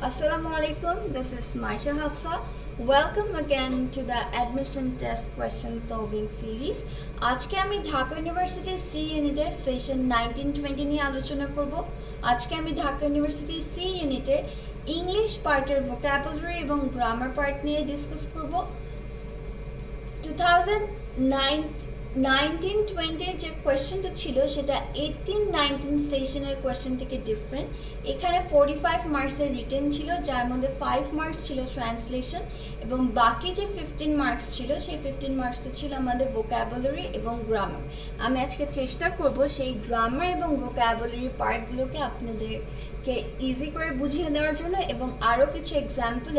Assalamualaikum, this is Maisha Hafsa. Welcome again to the admission test question solving series. আজকে আমি ঢাকা ইউনিভার্সিটির C ইউনিটের session 1920 নিয়ে আলোচনা করব। আজকে আমি ঢাকা ইউনিভার্সিটির সি ইউনিটের ইংলিশ পার্টের ভোকাবুলারি এবং গ্রামার পার্ট নিয়ে ডিসকাস করব। 1920 যে কোয়েশ্চেনটা ছিল সেটা 18-19 সেশনের কোয়েশ্চেন থেকে ডিফারেন্ট। এখানে 45 মার্কসের রিটেন ছিল, যার মধ্যে 5 মার্কস ছিল ট্রান্সলেশন এবং বাকি যে 15 মার্কস ছিল সেই 15 মার্কসটা ছিল আমাদের ভোকাবুলারি এবং গ্রামার। আমি আজকে চেষ্টা করব সেই গ্রামার এবং ভোকাবুলারি পার্টগুলোকে আপনাদেরকে ইজি করে বুঝিয়ে দেওয়ার জন্য এবং আরও কিছু এক্সাম্পল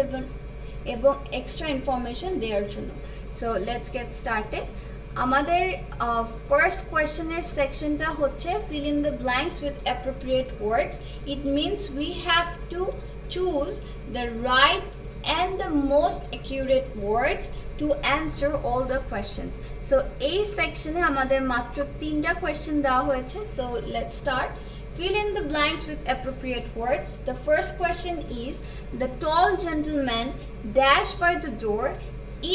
এবং এক্সট্রা ইনফরমেশন দেওয়ার জন্য। So let's get started. আমাদের ফার্স্ট কোয়েশ্চেনের সেকশনটা হচ্ছে fill in the blanks with appropriate words. It means we have to choose the right and the most accurate words to answer all the questions. So এই সেকশনে আমাদের মাত্র 3টা question দেওয়া হয়েছে। So let's start. Fill in the blanks with appropriate words. The first question is, the tall gentleman dash by the door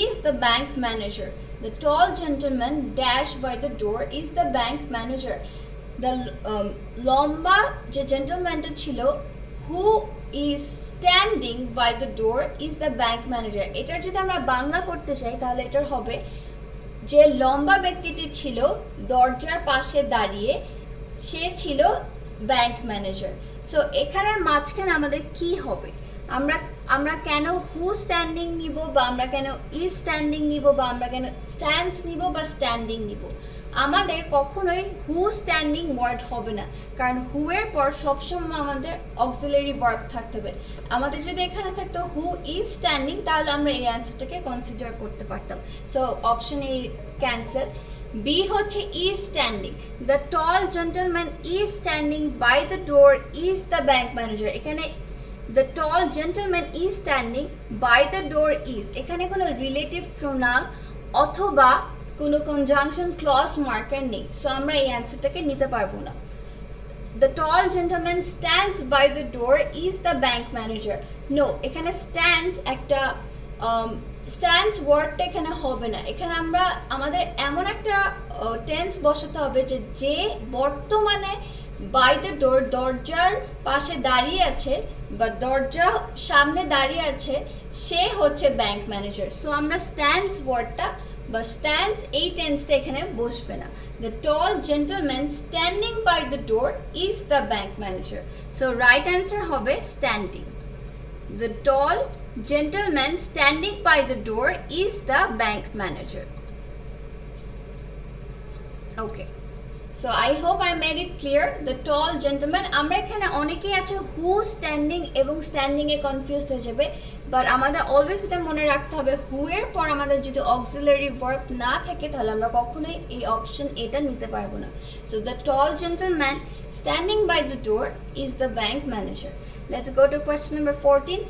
is the bank manager. The tall gentleman dash by the door is the bank manager. The lomba je gentleman ta chilo who is standing by the door is the bank manager. এটার যদি আমরা বাংলা করতে চাই তাহলে এটার হবে যে লম্বা ব্যক্তিটি ছিল দরজার পাশে দাঁড়িয়ে সে ছিল ব্যাংক ম্যানেজার। সো এখানের মাঝখানে আমাদের কি হবে? আমরা কেন হু স্ট্যান্ডিং নিব বা আমরা কেন ইজ স্ট্যান্ডিং নিব বা আমরা কেন স্ট্যান্ডস নিব বা স্ট্যান্ডিং নিব? আমাদের কখনোই হু স্ট্যান্ডিং ওয়ার্ড হবে না, কারণ হু এর পর সবসময় আমাদের অক্সিলারি ভার্ব থাকতে হবে। আমাদের যদি এখানে থাকতো হু ইজ স্ট্যান্ডিং তাহলে আমরা এই অ্যান্সারটাকে কনসিডার করতে পারতাম। So option a cancel. B হচ্ছে is standing. The tall gentleman is standing by the door is the bank manager. এখানে the tall gentleman is standing by the door is এখানে কোনো relative pronoun অথবা কোনো conjunction clause marker নেই, so আমরা এই অ্যান্সারটাকে নিতে পারবো না। The tall gentleman stands by the door is the bank manager. No, এখানে stands একটা stands ওয়ার্ডটা এখানে হবে না। এখানে আমাদের এমন একটা টেন্স বসাতে হবে যে বর্তমানে বাই দ্য ডোর দরজার পাশে দাঁড়িয়ে আছে বা দরজা সামনে দাঁড়িয়ে আছে সে হচ্ছে ব্যাংক ম্যানেজার। সো আমরা স্ট্যান্ডস ওয়ার্ডটা বা স্ট্যান্ডস এই টেন্সটা এখানে বসবে না। The tall gentleman standing by the door is the bank manager. So right answer হবে standing. The tall gentleman standing by the door is the bank manager. Okay, so I hope I made it clear. The tall gentleman, আমরা এখানে অনেকেই আছে who standing এবং standing এ confused হয়ে যাবে, but আমাদের always এটা মনে রাখতে হবে who এর পর আমাদের যদি অক্সিলারি ভার্ব না থাকে তাহলে আমরা কখনোই এই অপশন এটা নিতে পারবো না। So the tall gentleman standing by the door is the bank manager. Let's go to question number 14.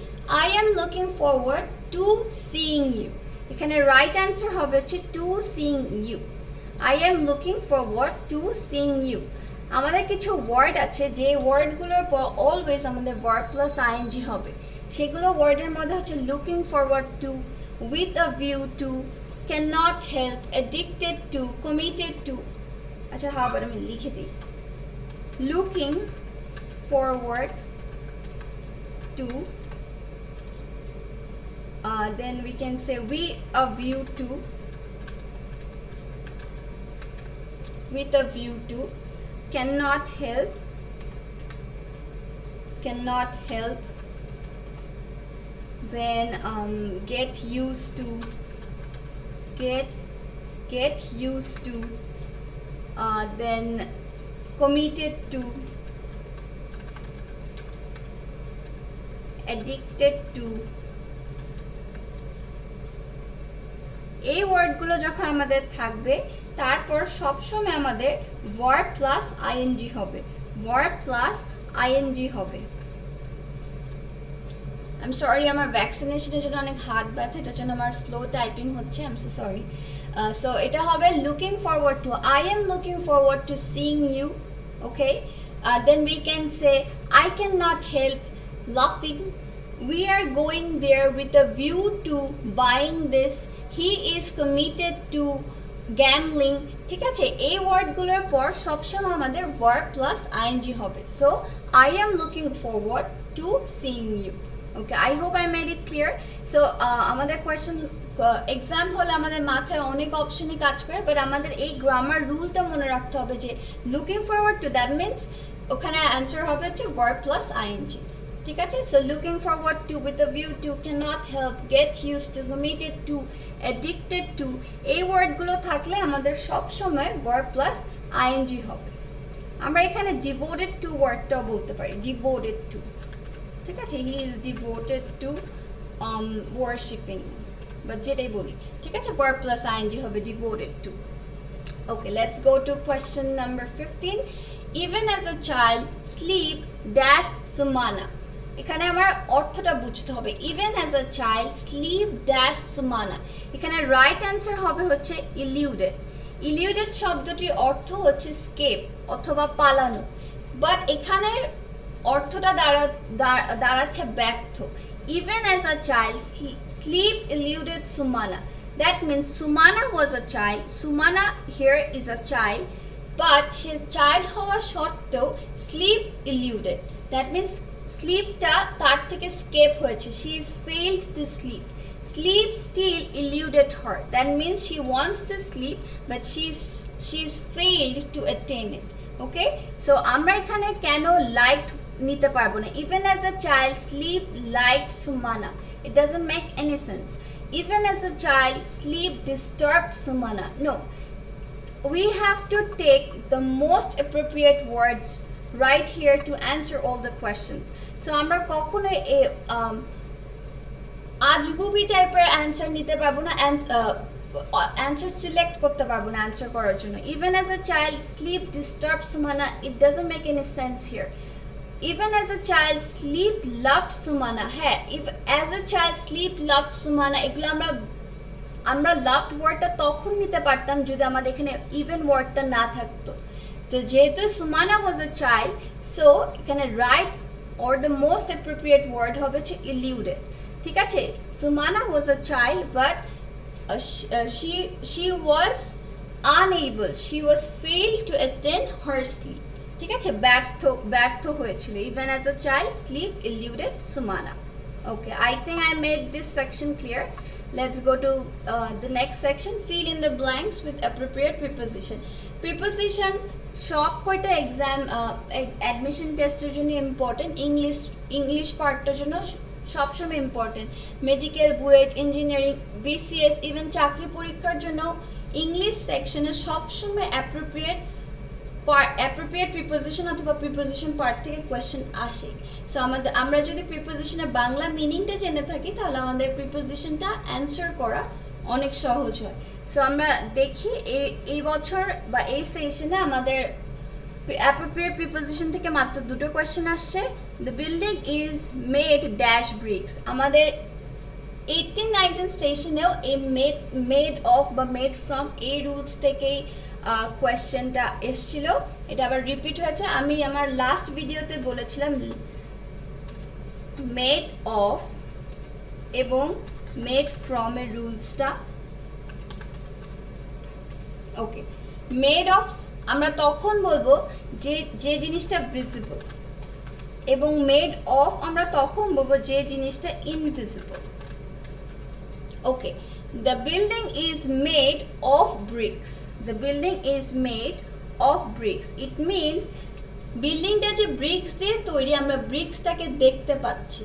I am looking forward to seeing you. এখানে রাইট অ্যান্সার হবে হচ্ছে to seeing you. I am looking forward to seeing you. আমাদের কিছু word আছে যে ওয়ার্ডগুলোর পর always আমাদের verb plus ING হবে। সেগুলো ওয়ার্ডের মধ্যে হচ্ছে looking forward to, with a view to, cannot help, addicted to, committed to. আচ্ছা হ্যাঁ, আবার আমি লিখে দিই। looking forward to, then we can say with a view to, with a view to, cannot help, then get used to, then committed to, addicted to. এই ওয়ার্ডগুলো যখন আমাদের থাকবে তারপর সবসময় আমাদের ভার্ব প্লাস আইএনজি হবে, আই এম সরি, আমার ভ্যাকসিনেশনের জন্য অনেক হাত ব্যথা, এটার জন্য আমার স্লো টাইপিং হচ্ছে, I am so sorry. So এটা হবে looking forward to, I am looking forward to seeing you. Okay, then we can say I can not help লাফিং we are going there with a view to buying this, he is committed to gambling, ঠিক আছে? এই ওয়ার্ডগুলোর পর সবসময় আমাদের verb plus ing হবে। So I am looking forward to seeing you. Okay, I hope I made it clear. So আমাদের question exam হলে আমাদের মাথায় অনেক অপশনই কাজ করে, বাট আমাদের এই গ্রামার রুলটা মনে রাখতে হবে যে looking forward to, that means ওখানে অ্যান্সার হবে হচ্ছে verb plus ing, ঠিক আছে? So looking forward to, with a view to, can not help, get used to, committed to, addicted to, এই ওয়ার্ডগুলো থাকলে আমাদের সবসময় verb plus ing হবে। আমরা এখানে ডিভোটেড টু ওয়ার্ডটাও বলতে পারি, ডিভোটেড টু, ঠিক আছে? He is devoted to worshipping, but যেটাই বলি, ঠিক আছে? verb plus ing হবে devoted to. Okay, let's go to question number 15. Even as a child, sleep dash Sumana. এখানে আমার অর্থটা বুঝতে হবে। Even as a child, sleep dash Sumana. এখানে রাইট অ্যান্সার হবে হচ্ছে eluded. Eluded শব্দটির অর্থ হচ্ছে স্কেপ অথবা পালানো, বাট এখানের অর্থটা দাঁড়াচ্ছে ব্যর্থ। Even as a child, sleep eluded Sumana. That means Sumana was a child. Sumana here is a child, but she child হওয়া সত্ত্বেও sleep eluded. That means sleepটা তার থেকে স্কেপ হয়েছে। She is failed to sleep. Sleep still eluded her. That means she wants to sleep, but she's failed to attain it. Okay? So আমরা এখানে কেন liked নিতে পারবো না? Even as a child, sleep liked Sumana. It doesn't make any sense. Even as a child, sleep disturbed Sumana. No. We have to take the most appropriate words right here to answer all the questions. So আমরা কখনো আজগুবি টাইপের answer নিতে পারবো না, answer select করতে পারবো না অ্যান্সার করার জন্য। Even as a child, sleep disturbed Sumana. It doesn't make any sense here. Even as a child, sleep loved Sumana. হ্যাঁ, if as a child sleep loved Sumana, এগুলো আমরা loved ওয়ার্ডটা তখন নিতে পারতাম যদি আমাদের এখানে even ওয়ার্ডটা না থাকতো। তো যেহেতু Sumana was a child, so এখানে right or the most appropriate word হবে হচ্ছে eluded, ঠিক আছে? Sumana was a child, but she was unable, she was failed to attain her sleep, ঠিক আছে? ব্যর্থ হয়েছিল। Even as a child, sleep eluded Sumana. Okay, I think I made this section clear. Let's go to the next section. Fill in the blanks with appropriate preposition. Preposition সব কয়টা exam admission টেস্টের জন্য important, English পার্টটার জন্য সবসময় important. Medical, BUET, engineering, BCS, even চাকরি পরীক্ষার জন্য English সেকশনে সবসময় অ্যাপ্রোপ্রিয়েট প্রিপোজিশন অথবা প্রিপোজিশন পার্ট থেকে কোয়েশ্চেন আসে। সো আমরা যদি প্রিপোজিশনের বাংলা মিনিংটা জেনে থাকি তাহলে আমাদের প্রিপোজিশনটা অ্যান্সার করা অনেক সহজ হয়। সো আমরা দেখি এই বছর বা এই সেশনে আমাদের অ্যাপ্রোপ্রিয়েট প্রিপোজিশন থেকে মাত্র দুটো কোয়েশ্চেন আসছে। The building is made dash bricks. আমাদের 18-19 সেশনেও এই মেড অফ বা মেড ফ্রম এই রুলস থেকেই কোয়েশ্চেনটা এসেছিল, এটা আবার রিপিট হয়েছে। আমি আমার লাস্ট ভিডিওতে বলেছিলাম মেড অফ এবং মেড ফ্রম এর রুলসটা। ওকে, মেড অফ আমরা তখন বলবো যে জিনিসটা ভিজিবল, এবং মেড অফ আমরা তখন বলবো যে জিনিসটা invisible. Okay, the building is made of bricks. The building is made of bricks. It means বিল্ডিংটা যে ব্রিক্স দিয়ে তৈরি, আমরা ব্রিক্সটাকে দেখতে পাচ্ছি।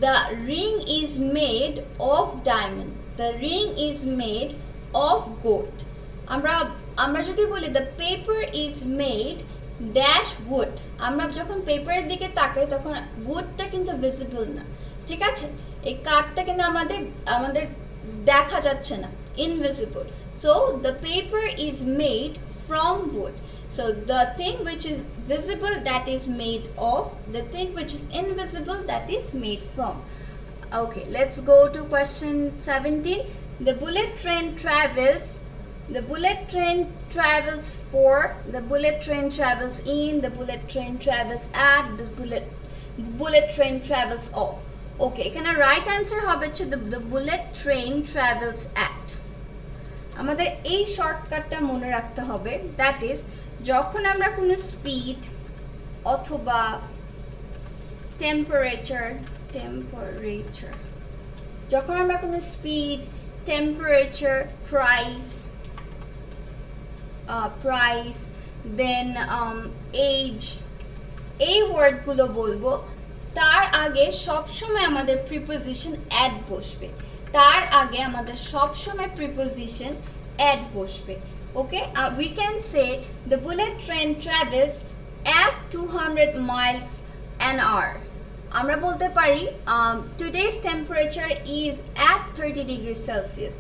The ring is made of diamond. The ring is made of gold. আমরা যদি বলি the paper is made dash wood, আমরা যখন পেপারের দিকে তাকাই তখন woodটা কিন্তু ভিজিবল না, ঠিক আছে? এই কাঠটা কিন্তু আমাদের দেখা যাচ্ছে না, invisible. So the paper is made from wood. So the thing which is visible, that is made of. The thing which is invisible, that is made from. Okay, let's go to question 17. The bullet train travels. The bullet train travels for. The bullet train travels in. The bullet train travels at. The bullet train travels off. ওকে, এখানে right answer হবে হচ্ছে the bullet train travels at. আমাদের এই শর্টকাটটা মনে রাখতে হবে, that is যখন আমরা কোনো স্পিড অথবা টেম্পারেচার যখন আমরা কোনো স্পিড, টেম্পারেচার, প্রাইস দেন এজ এই ওয়ার্ডগুলো বলবো, তার আগে সবসময় আমাদের প্রিপোজিশন অ্যাড বসবে, তার আগে আমাদের সবসময় প্রিপোজিশন অ্যাড বসবে। Okay, we can say the bullet train travels at 200 miles an hour। আমরা বলতে পারি today's temperature is at 30 degrees Celsius।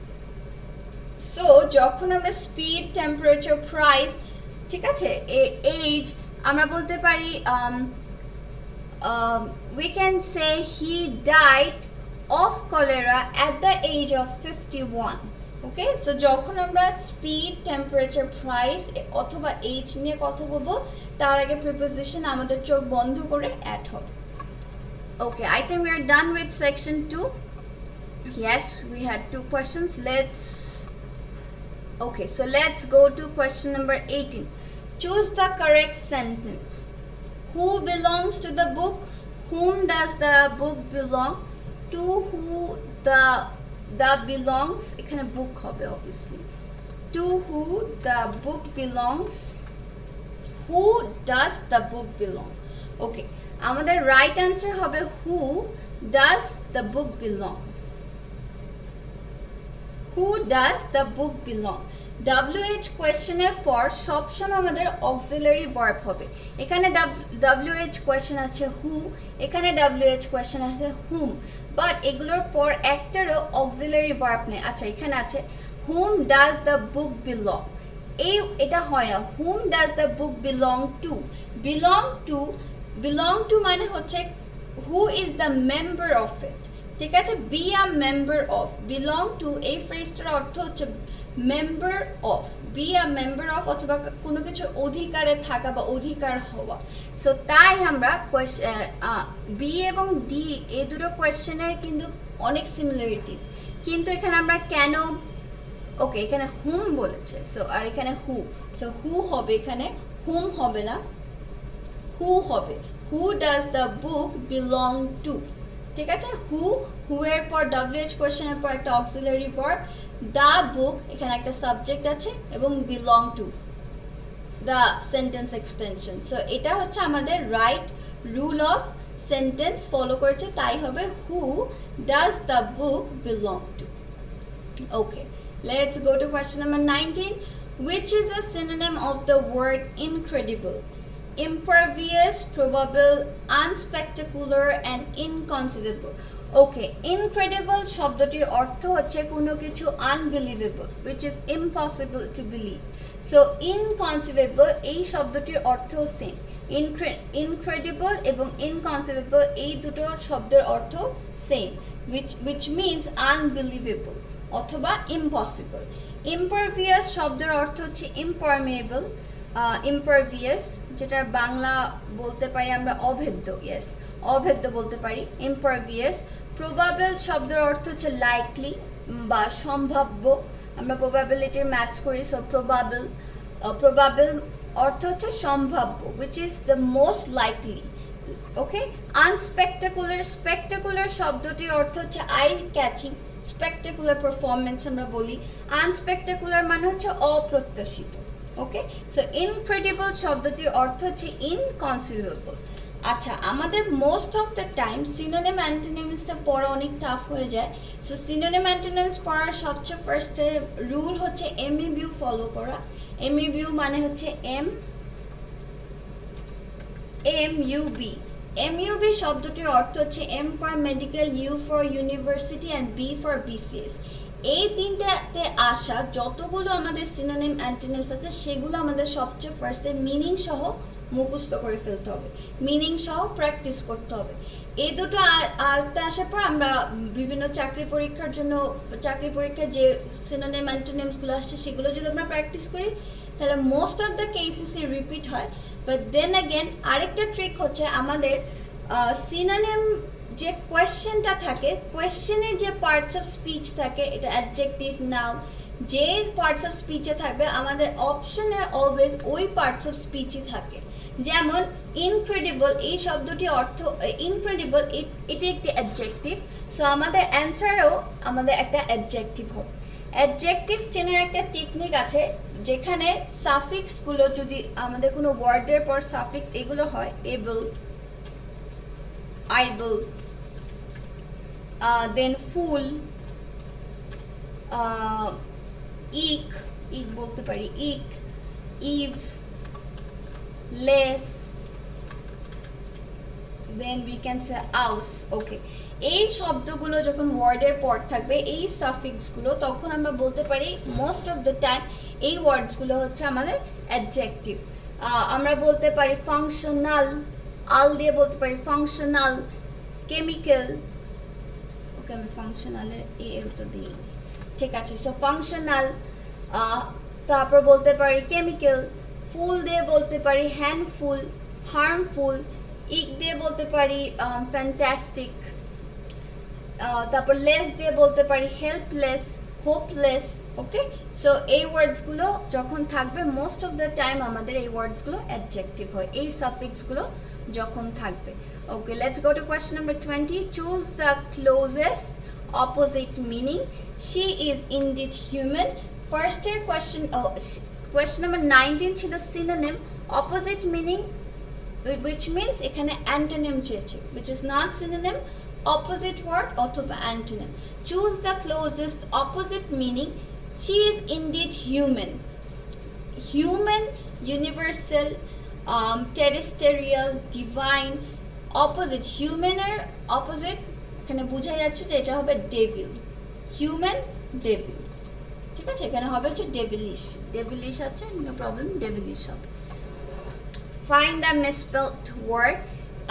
So যখন আমরা স্পিড, টেম্পারেচার, প্রাইস, ঠিক আছে, এজ, আমরা বলতে পারি we can say he died of cholera at the age of 51। Okay, so যখন আমরা স্পিড, টেম্পারেচার, প্রাইস অথবা এজ নিয়ে কথা বলবো, তার আগে প্রিপোজিশন আমাদের চোখ বন্ধ করে অ্যাড হবে। ওকে, I think we are done with section 2. Yes, we had 2 questions. Okay, so let's go to question number 18. Choose the correct sentence. Who belongs to the book? Whom does the book belong? To who the belongs, এখানে book হবে obviously. To who the book belongs? Who does the book belong? Okay, আমাদের right answer হবে who does the book belong? Who does the book belong? WH কোয়েশ্চেনের পর সবসময় আমাদের auxiliary verb হবে। এখানে WH question আছে who, এখানে WH কোয়েশ্চেন আছে whom, বাট এগুলোর পর একটারও অক্সিলারি ভার্ব নেই। আচ্ছা, এখানে আছে whom does the book belong, এটা হয় না। whom does the book belong to? belong to মানে হচ্ছে who is the member of it, ঠিক আছে, be a member of, belong to এই ফ্রেজটার অর্থ হচ্ছে member of, be a member of অথবা কোনো কিছু অধিকারে থাকা বা অধিকার হওয়া। সো তাই আমরা বি এবং ডি এই দুটো কোয়েশ্চেনের কিন্তু অনেক সিমিলারিটিস, কিন্তু এখানে আমরা কেন, ওকে, এখানে হুম বলেছে, সো আর এখানে হু, সো হু হবে, এখানে হুম হবে না, হু হবে। Who does the book belong to, ঠিক আছে, হু এর পর WH কোয়েশ্চেনের পর একটা অক্সিলারি ভার্ব, দ্য বুক, এখানে একটা সাবজেক্ট আছে এবং belong to the sentence extension. So এটা হচ্ছে আমাদের right rule of sentence follow করেছে, তাই হবে who does the book belong to. Okay, let's go to question number 19. Which is a synonym of the word incredible? Impervious, probable, unspectacular and inconceivable. Okay, incredible শব্দটির অর্থ হচ্ছে কোনো কিছু unbelievable, which is impossible to believe. So inconceivable এই শব্দটির অর্থ same. Incredible এবং ইনকনসিভেবল এই দুটো শব্দের অর্থ সেম, which means unbelievable অথবা impossible. ইম্পারভিয়াস শব্দের অর্থ হচ্ছে impermeable, impervious, যেটার বাংলা বলতে পারি আমরা অভেদ্য, ইয়েস, অভেদ্য বলতে পারি, impervious. প্রবাবল শব্দের অর্থ হচ্ছে লাইকলি বা সম্ভাব্য, আমরা প্রবাবিলিটির ম্যাথস করি, সো প্রবাবল অর্থ হচ্ছে সম্ভাব্য, which is the most likely. Okay, unspectacular, spectacular শব্দটির অর্থ হচ্ছে আই ক্যাচিং, স্পেকটাকুলার পারফরমেন্স আমরা বলি, আনস্পেকটাকুলার মানে হচ্ছে অপ্রত্যাশিত। ওকে, সো ইনক্রেডিবল শব্দটির অর্থ হচ্ছে ইনকনসিভেবল। আচ্ছা, আমাদের most of the time synonym অ্যান্টোনিমসটা পড়া অনেক টাফ হয়ে যায়। সো সিনোনিম অ্যান্টোনিমস পড়ার সবচেয়ে ফার্স্টে রুল হচ্ছে এমইবিউ ফলো করা। এমইবিউ মানে হচ্ছে এমইউবি। এমইউবি শব্দটির অর্থ হচ্ছে M for medical, U for university and B for BCS. এই তিনটাতে আসা যতগুলো আমাদের সিনোনিম অ্যান্টোনিমস আছে সেগুলো আমাদের সবচেয়ে ফার্স্টে মিনিং সহ মুখস্থ করে ফেলতে হবে, মিনিং সহ প্র্যাকটিস করতে হবে। এই দুটো আয়ত্তে আসার পর আমরা বিভিন্ন চাকরি পরীক্ষার যে সিনোনিম অ্যান্টোনিমসগুলো আসছে সেগুলো যদি আমরা প্র্যাকটিস করি তাহলে মোস্ট অফ দ্য কেসেসই রিপিট হয়। বাট দেন অ্যাগেন আরেকটা ট্রিক হচ্ছে আমাদের সিনোনিম যে কোয়েশ্চেনটা থাকে, কোয়েশ্চেনের যে পার্টস অফ স্পিচ থাকে, এটা অ্যাডজেক্টিভ নাউন, যে পার্টস অফ স্পিচে থাকবে আমাদের অপশনে অলওয়েজ ওই পার্টস অফ স্পিচই থাকে। যেমন ইনক্রেডিবল, এই শব্দটি অর্থ ইনক্রেডিবল, এটা একটি অ্যাডজেক্টিভ, সো আমাদের অ্যান্সারেও আমাদের একটা অ্যাডজেক্টিভ হবে। অ্যাডজেক্টিভ চেনার একটা টেকনিক আছে, যেখানে সাফিক্সগুলো যদি আমাদের কোনো ওয়ার্ডের পর সাফিক্স এগুলো হয়, এবল, আইবল, দেন ফুল, ইক, ইক বলতে পারি, ic, ive, less, then we can say ous. Okay, এই শব্দগুলো যখন ওয়ার্ডের পর থাকবে, এই সাফিক্সগুলো, তখন আমরা বলতে পারি মোস্ট অফ দ্য টাইম এই ওয়ার্ডসগুলো হচ্ছে আমাদের অ্যাডজেক্টিভ। আমরা বলতে পারি ফাংশনাল, আল দিয়ে বলতে পারি ফাংশনাল, কেমিক্যাল, ওকে আমি ফাংশনালের এল তো দিই, ঠিক আছে, সো ফাংশনাল, তারপর বলতে পারি কেমিক্যাল, ফুল দিয়ে বলতে পারি হ্যান্ডফুল, হার্মফুল, ইক দিয়ে বলতে পারি ফ্যান্টাস্টিক, তারপর লেস দিয়ে বলতে পারি হেল্পলেস, হোপলেস। ওকে, সো এই ওয়ার্ডসগুলো যখন থাকবে মোস্ট অফ দ্য টাইম আমাদের এই ওয়ার্ডসগুলো অ্যাডজেক্টিভ হয়, এই সাফিক্সগুলো যখন থাকবে। Okay, let's go to question number 20। Choose the closest opposite meaning, she is indeed human. ফার্স্টের কোয়েশ্চেন নাম্বার 19 ছিল synonym, opposite meaning, which means এখানে অ্যান্টোনিম চেয়েছে, which is not synonym, opposite word অথবা antonym. choose the closest opposite meaning, she is indeed human. human, universal, terrestrial, divine, opposite, human এর opposite এখানে বোঝা যাচ্ছে যে এটা হবে ডেভিল, হিউম্যান ডেভিল, ঠিক আছে, এখানে হবে হচ্ছে ডেভিলিশ, ডেভিলিশ আছে, নো প্রবলেম, ডেভিলিশ হবে। ফাইন্ড দ্য মিসস্পেলড ওয়ার্ড,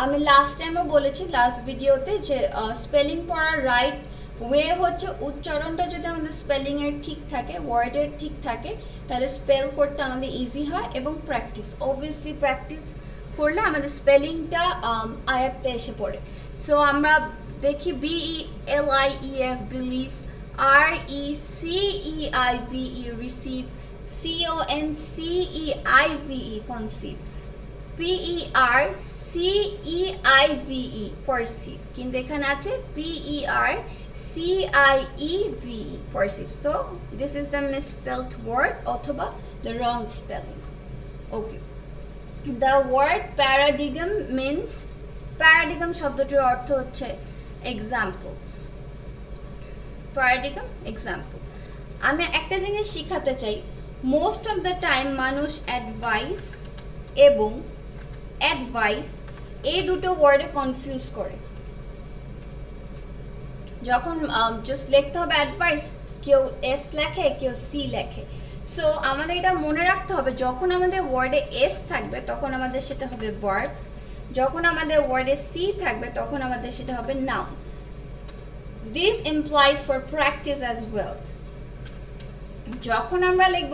আমি লাস্ট টাইমও বলেছি লাস্ট ভিডিওতে যে স্পেলিং পড়ার রাইট ওয়ে হচ্ছে উচ্চারণটা যদি আমাদের স্পেলিংয়ের ঠিক থাকে, ওয়ার্ডের ঠিক থাকে, তাহলে স্পেল করতে আমাদের ইজি হয়, এবং প্র্যাকটিস, অবভিয়াসলি প্র্যাকটিস করলে আমাদের স্পেলিংটা আয়ত্তে এসে পড়ে। সো আমরা দেখি BELIEF believe, RECEIVE receive, CONCEIVE conceive, PERCEIVE perceive, কিন্তু এখানে আছে PERCIEVE perceive, so this is the misspelled word অথবা the wrong spelling. Okay, the word paradigm means, paradigm শব্দটির অর্থ হচ্ছে এক্সাম্পল, paradigm এক্সাম্পল। আমি একটা জিনিস শিখাতে চাই, মোস্ট অফ দ্য টাইম মানুষ অ্যাডভাইস এবং অ্যাডভাইস এই দুটো ওয়ার্ডে কনফিউজ করে। যখন জাস্ট লিখতে হবে অ্যাডভাইস, কেউ এস লেখে, কেউ সি লেখে। সো আমাদের এটা মনে রাখতে হবে, যখন আমাদের ওয়ার্ডে এস থাকবে তখন আমাদের সেটা হবে ভার্ব, যখন আমাদের ওয়ার্ডে সি থাকবে তখন আমাদের সেটা হবে noun. This implies for practice as well. যখন আমরা লিখব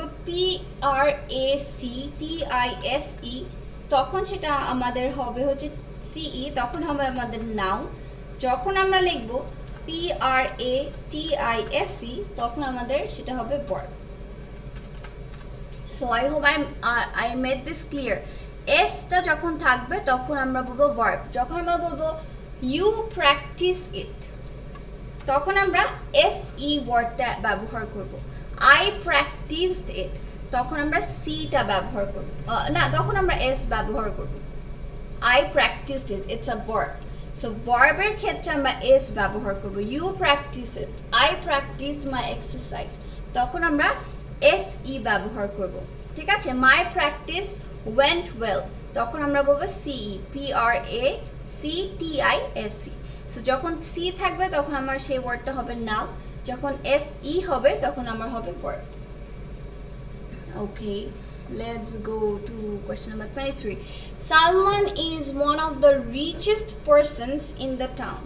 PRACTISE তখন সেটা আমাদের হবে হচ্ছে CE, তখন হবে আমাদের নাউন। যখন আমরা লিখব PRATISE তখন আমাদের সেটা হবে verb. So I hope I made this clear. এসটা যখন থাকবে তখন আমরা বলবো ভার্ব, যখন আমরা বলবো ইউ প্র্যাকটিস ইট তখন আমরা SE ওয়ার্ডটা ব্যবহার করব। আই প্র্যাকটিসড ইট তখন আমরা সিটা ব্যবহার করব, না তখন আমরা এস ব্যবহার করব। I practised it, it's a verb, so ভার্বের ক্ষেত্রে আমরা এস ব্যবহার করব। You practise it, I practised my exercise তখন আমরা SE ব্যবহার করব, ঠিক আছে। মাই প্র্যাকটিস ওয়েন্ট ওয়েল তখন আমরা বলবো CE, PRACTISE। সো যখন সি থাকবে তখন আমার সেই ওয়ার্ডটা হবে নাউন, যখন SE হবে তখন আমার হবে verb. Okay, let's go to question number 23. Salman is one of the richest persons in the town.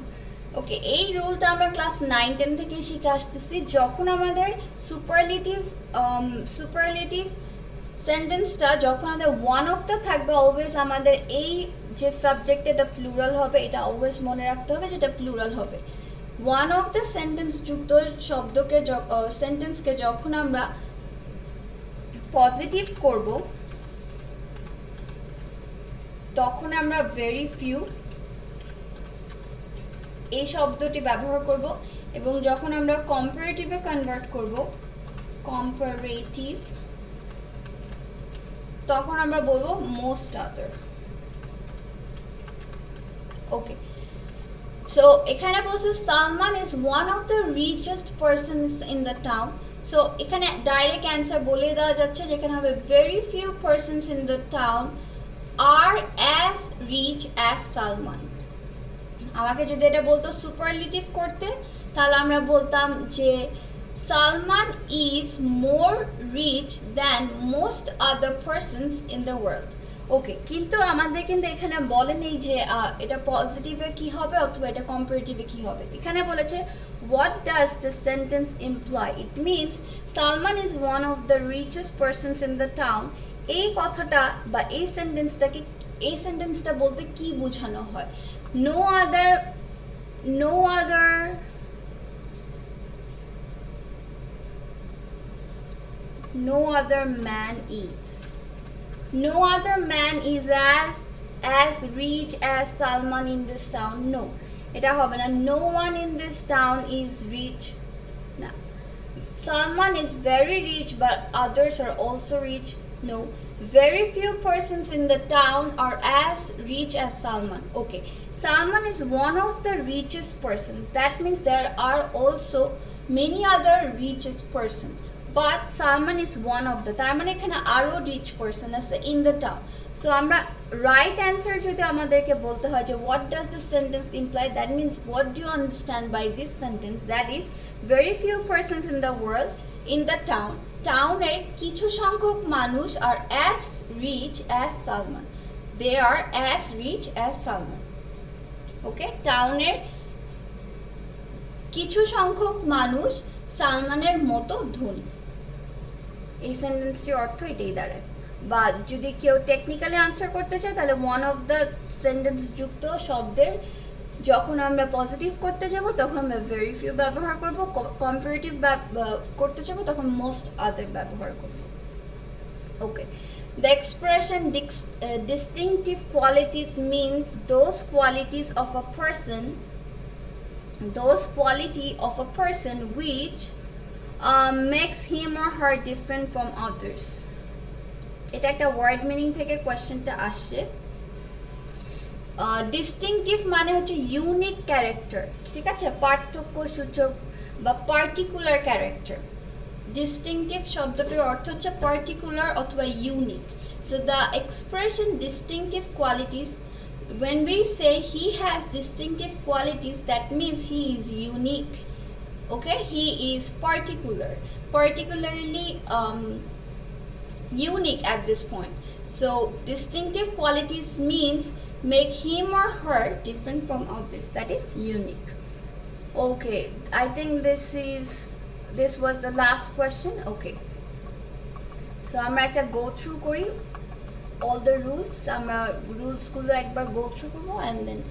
Okay, এই রুলটা আমরা ক্লাস 9-10 থেকে শিখে আসতেছি। যখন আমাদের সুপারলেটিভ সেন্টেন্সটা যখন আমাদের ওয়ান অফটা থাকবে, অলওয়েজ আমাদের এই যে সাবজেক্ট এটা প্লুরাল হবে এটা অলওয়েজ মনে রাখতে হবে যেটা প্লুরাল হবে। ওয়ান অফ দ্য সেন্টেন্স যুক্ত শব্দকে সেন্টেন্সকে যখন আমরা পজিটিভ করব তখন আমরা ভেরি ফিউ এই শব্দটি ব্যবহার করব, এবং যখন আমরা কম্পারেটিভে কনভার্ট করব কম্পারেটিভ তখন আমরা বলবো মোস্ট আদার। ওকে, সো এখানে বলছে Salman is one of the richest persons in the town. So এখানে ডাইরেক্ট অ্যান্সার বলে দেওয়া যাচ্ছে যেখানে হবে very few persons in the town আর অ্যাজ রিচ অ্যাজ সালমান। আমাকে যদি এটা বলতো সুপারলেটিভ করতে তাহলে আমরা বলতাম যে Salman is more rich than most other persons in the world. Okay, কিন্তু আমাদের কিন্তু এখানে বলেনি যে এটা পজিটিভে কি হবে অথবা এটা কম্পারেটিভে কি হবে। এখানে বলেছে what does the sentence employee, it means Salman is one of the richest persons in the town. এই কথাটা বা এই সেন্টেন্সটা বলতে কি বোঝানো হয়? no other man is as rich as Salman in this town. No, এটা হবে না। no one in this town is rich. না, Salman is very rich but others are also rich. No, very few persons in the town are as rich as Salman. Okay, Salman is one of the richest persons. That means there are also many other richest person, but Salman is one of the, তার মানে এখানে আরো rich person আছে in the town. So আমরা right answer যদি আমাদেরকে বলতে হয় যে what does the sentence imply, that means what do you understand by this sentence, that is very few persons in the world in the town, টাউনের কিছু সংখ্যক মানুষ are as rich as Salman. They are as rich as Salman. ওকে, টাউনের কিছু সংখ্যক মানুষ সালমানের মতো ধনী। এই সেন্টেন্সটির অর্থ এটাই দাঁড়ায়। বা যদি কেউ টেকনিক্যালি আনসার করতে চায় তাহলে ওয়ান অফ দ্য সেন্টেন্স যুক্ত শব্দের যখন আমরা পজিটিভ করতে যাব তখন আমরা ভেরি ফিউ ব্যবহার করব, কম্পারেটিভ করতে যাব তখন মোস্ট আদার ব্যবহার করব। ওকে, the expression distinctive qualities means those qualities of a person which makes him or her different from others. এটা একটা ওয়ার্ড মিনিং থেকে কোয়েশ্চেনটা আসছে। ডিস্টিংটিভ মানে হচ্ছে ইউনিক ক্যারেক্টার, ঠিক আছে, পার্থক্য সূচক বা পার্টিকুলার ক্যারেক্টার। ডিস্টিংটিভ শব্দটির অর্থ হচ্ছে পার্টিকুলার অথবা unique. So the expression distinctive qualities, when we say he has distinctive qualities, that means he is unique. Okay, he is particularly unique at this point. So distinctive qualities means make him or her different from others, that is unique. Okay, I think this was the last question. Okay, so আমরা একটা go through করি all the rules, আমরা rules গুলো একবার go through করব and then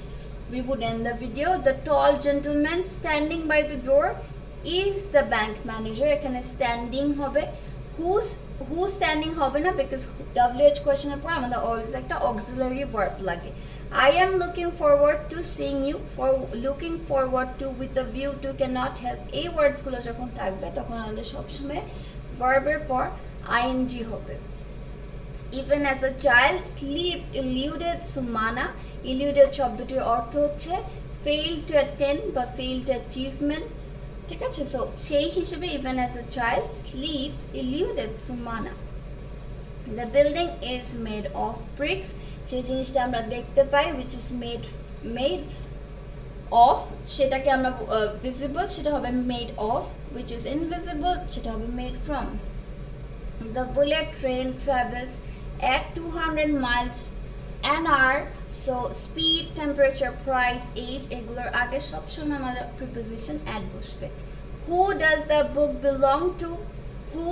we would end the video. The tall gentleman standing by the door is the bank manager. এখানে standing হবে, who standing হবে না, because WH question এর পর আমাদের always একটা auxiliary verb লাগে। I am looking forward to seeing you, for looking forward to, with the view to, cannot help, এই ওয়ার্ডস গুলো যখন থাকবে তখন আমাদের সবসময় ভার্বের পর ing হবে। Even as a child sleep eluded Sumana. Eluded শব্দটির অর্থ হচ্ছে fail to attend বা fail to achievement, ঠিক আছে। সো সেই হিসেবে even as a child sleep eluded Sumana. The building is made of bricks. সেই জিনিসটা আমরা দেখতে পাই which is made of, সেটাকে আমরা visible সেটা হবে made of, which is invisible সেটা হবে made from. The bullet train travels at 200 miles an hour. So speed, temperature, price, age এগুলোর আগে সবসময় আমাদের preposition at বসবে। Who does the book belong to? Who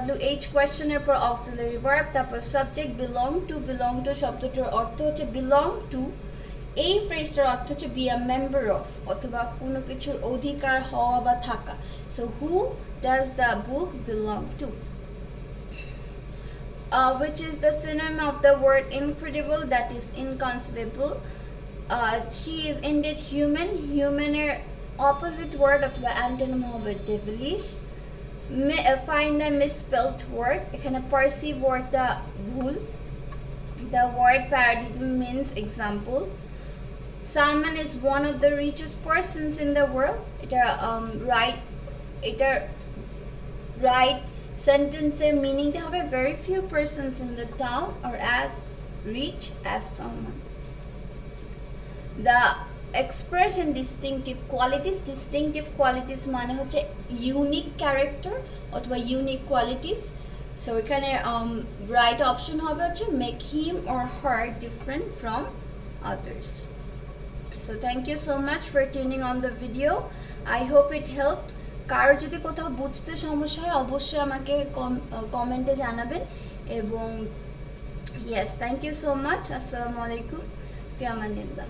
WH কোয়েশ্চেনের পর অক্সিলারি ভার্ব, তারপর subject belong to শব্দটার অর্থ হচ্ছে বিলং টু, এই ফ্রেজটার অর্থ হচ্ছে বি আ মেম্বার অফ, অথবা কোনো কিছুর অধিকার হওয়া বা থাকা। So who does the book belong to? Which is the synonym of the word incredible? That is inconceivable. She is indeed human. Humaner opposite word অথবা antonym হবে devilish. Find the misspelled word. এখানে perceive wordটা ভুল. The word paradigm means example. Salman is one of the richest persons in the world. Right সেন্টেন্সের মিনিংটা হবে very few persons in the town are as rich as Salman. The expression distinctive qualities মানে হচ্ছে unique character অথবা unique qualities. So এখানে right option হবে হচ্ছে make him or her different from others. So thank you so much for tuning on the video. I hope it helped. কারো যদি কোথাও বুঝতে সমস্যা হয় অবশ্যই আমাকে কমেন্টে জানাবেন। এবং yes, thank you so much. আসসালামু আলাইকুম, ফি আমানিল্লাহ।